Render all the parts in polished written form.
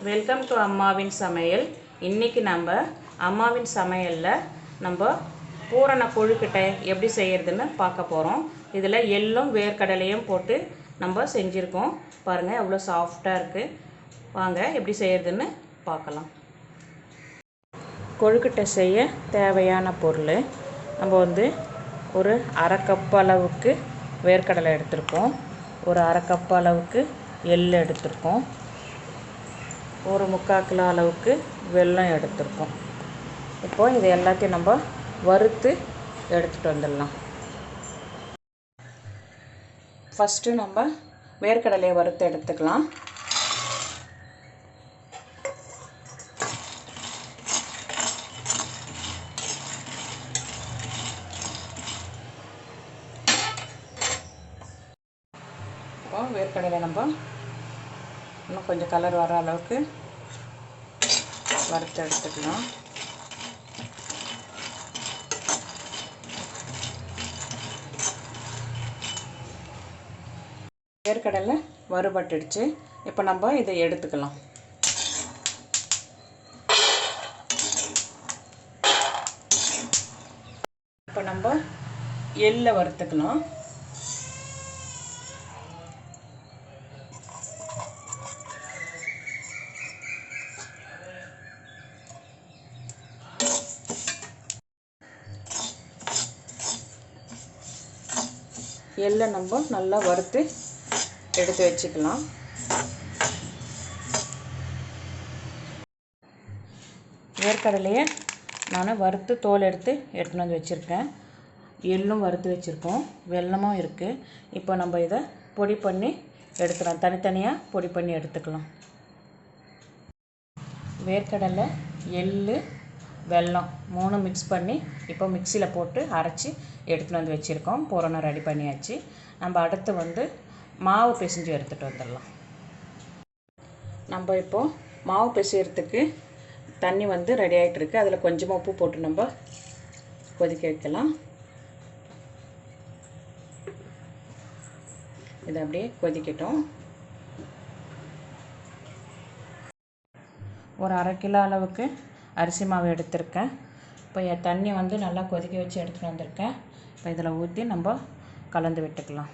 Welcome to அம்மாவின் சமையல். இன்றைக்கி நம்ம அம்மாவின் சமையலில் நம்ம பூரண கொழுக்கட்டை எப்படி செய்கிறதுன்னு பார்க்க போகிறோம். இதில் எள்ளும் வேர்க்கடலையும் போட்டு நம்ம செஞ்சுருக்கோம். பாருங்கள் எவ்வளோ சாஃப்டாக இருக்குது. வாங்க எப்படி செய்கிறதுன்னு பார்க்கலாம். கொழுக்கட்டை செய்ய தேவையான பொருள் நம்ம ஒரு அரை கப் அளவுக்கு வேர்க்கடலை எடுத்திருக்கோம், ஒரு அரை கப் அளவுக்கு எள் எடுத்திருக்கோம், ஒரு 3/4 கிலோ அளவுக்கு வெல்லம் எடுத்திருக்கோம். இப்போது இது எல்லாத்தையும் நம்ம வறுத்து எடுத்துகிட்டு வந்துடலாம். ஃபஸ்ட்டு நம்ம வேர்க்கடலையை வறுத்து எடுத்துக்கலாம். இப்போ வேர்க்கடலை நம்ம இன்னும் கொஞ்சம் கலர் வர அளவுக்கு வறுத்து எடுத்துக்கலாம். வேர்க்கடலை வறுபட்டுடுச்சு. இப்போ நம்ம இதை எடுத்துக்கலாம். இப்போ நம்ம எள்ளை வறுத்துக்கலாம். எள்ளை நம்ம நல்லா வறுத்து எடுத்து வச்சுக்கலாம். வேர்க்கடலையை நான் வறுத்து தோல் எடுத்துன்னு வந்து வச்சுருக்கேன். எள்ளும் வறுத்து வச்சுருக்கோம், வெல்லமும் இருக்குது. இப்போ நம்ம இதை பொடி பண்ணி எடுத்துக்கலாம். தனித்தனியாக பொடி பண்ணி எடுத்துக்கலாம். வேர்க்கடலை, எள், வெல்லம் 3 மிக்ஸ் பண்ணி இப்போ மிக்சியில் போட்டு அரைச்சி எடுத்துகிட்டு வந்து வச்சுருக்கோம். பூரணம் ரெடி பண்ணியாச்சு. நம்ம அடுத்து மாவு பிசைஞ்சு எடுத்துகிட்டு வந்துடலாம். நம்ம இப்போது மாவு பிசைகிறதுக்கு தண்ணி ரெடி ஆகிட்டுருக்கு. அதில் கொஞ்சமாக உப்பு போட்டு நம்ம கொதிக்க வைக்கலாம். இதை அப்படியே கொதிக்கட்டும். ஒரு அரை கிலோ அளவுக்கு அரிசி மாவு எடுத்திருக்கேன். இப்போ தண்ணி நல்லா கொதிக்க வச்சு எடுத்துகிட்டு வந்திருக்கேன். இப்போ இதில் ஊற்றி நம்ம கலந்து விட்டுக்கலாம்.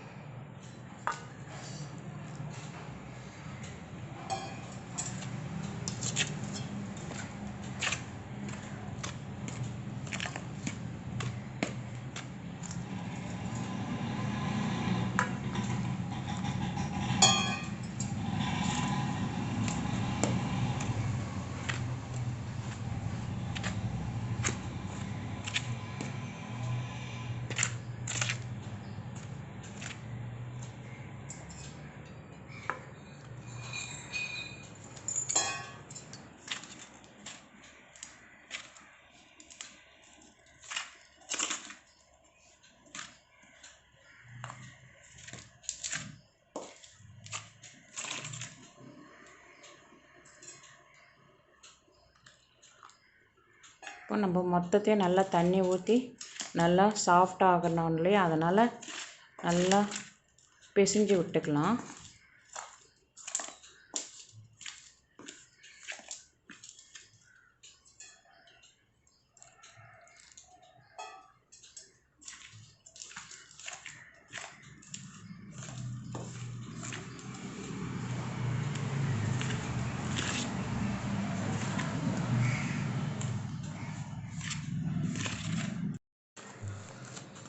இப்போ நம்ம மொத்தத்தையும் நல்லா தண்ணி ஊற்றி நல்லா சாஃப்டாக ஆகணும் இல்லையா, அதனால் நல்லா பிசைஞ்சு விட்டுக்கலாம்.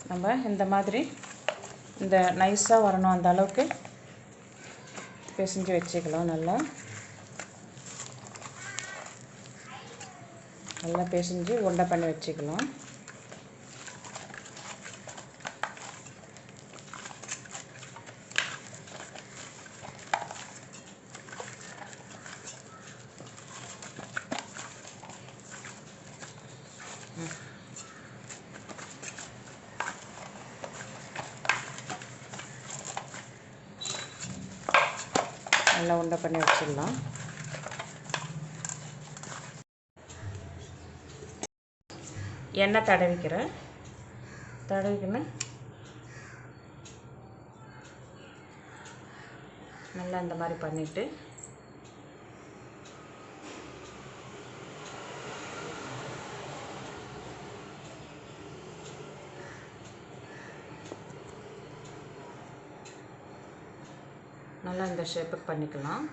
நம்ம இந்த மாதிரி இந்த நைஸாக வரணும், அந்த அளவுக்கு பிசைஞ்சு வச்சுக்கலாம். நல்லா பிசைஞ்சு உருண்டை பண்ணி வச்சுக்கலாம். நல்லா உருண்டை பண்ணி வச்சிடலாம். எண்ணெய் தடவிக்கின்னு நல்லா இந்த மாதிரி பண்ணிவிட்டு நல்லா இந்த ஷேப்புக்கு பண்ணிக்கலாம்.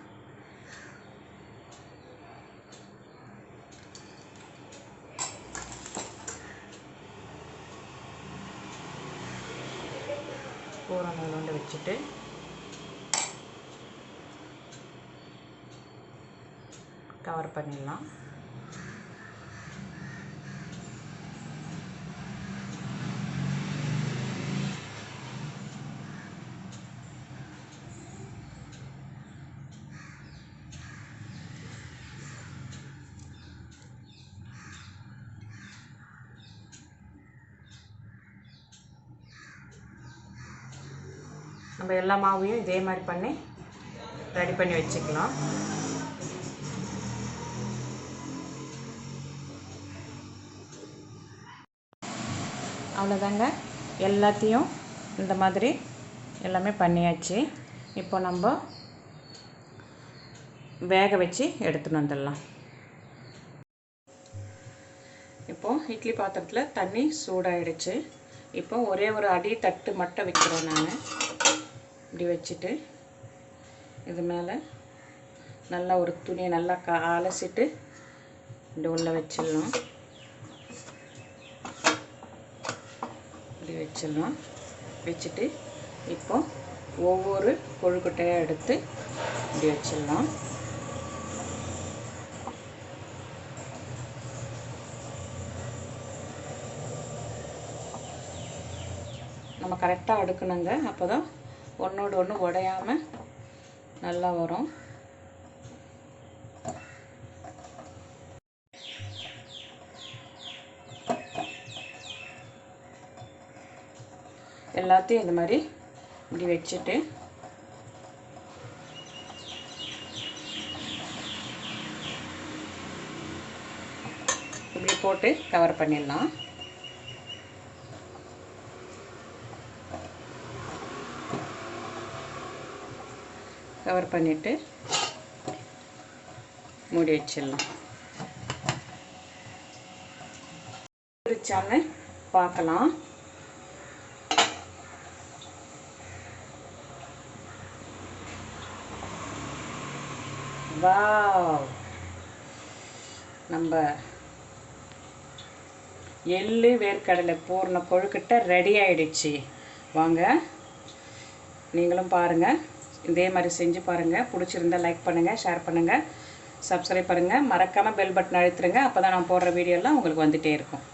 பூரண உருண்டை வச்சுட்டு கவர் பண்ணிடலாம். நம்ம எல்லா மாவையும் இதே மாதிரி பண்ணி ரெடி பண்ணி வச்சுக்கலாம். அவ்வளோதாங்க, எல்லாத்தையும் இந்த மாதிரி எல்லாமே பண்ணியாச்சு. இப்போ நம்ம வேக வச்சு எடுத்துன்னு வந்துடலாம். இப்போது இட்லி பாத்திரத்தில் தண்ணி சூடாயிடுச்சு. இப்போ ஒரே ஒரு அடி தட்டு மட்டும் வைக்கிறேன். நான் இப்படி வச்சுட்டு இது மேலே நல்லா ஒரு துணியை நல்லா அலசிட்டு இப்படி உள்ள வச்சிடலாம். இப்படி வச்சிடலாம். வச்சுட்டு இப்போ ஒவ்வொரு கொழுக்கட்டையாக எடுத்து இப்படி வச்சிடலாம். நம்ம கரெக்டாக அடுக்கணுங்க, அப்போ தான் ஒன்றோடு ஒன்று உடையாமல் நல்லா வரும். எல்லாத்தையும் இந்த மாதிரி இப்படி வச்சுட்டு இப்படி போட்டு கவர் பண்ணிடலாம். கவர் பண்ணிவிட்டு மூடி வச்சிடலாம். பிரிச்சான்னு பார்க்கலாம். வாவ், நம்ம எள்ளு வேர்க்கடலை பூரண கொழுக்கட்டை ரெடி ஆயிடுச்சு. வாங்க நீங்களும் பாருங்கள், இதே மாதிரி செஞ்சு பாருங்கள். பிடிச்சிருந்தா லைக் பண்ணுங்கள், ஷேர் பண்ணுங்கள், சப்ஸ்கிரைப் பண்ணுங்கள். மறக்காமல் பெல் பட்டன் அழுத்துருங்க. அப்போ தான் நான் போடுற வீடியோலாம் உங்களுக்கு வந்துகிட்டே இருக்கும்.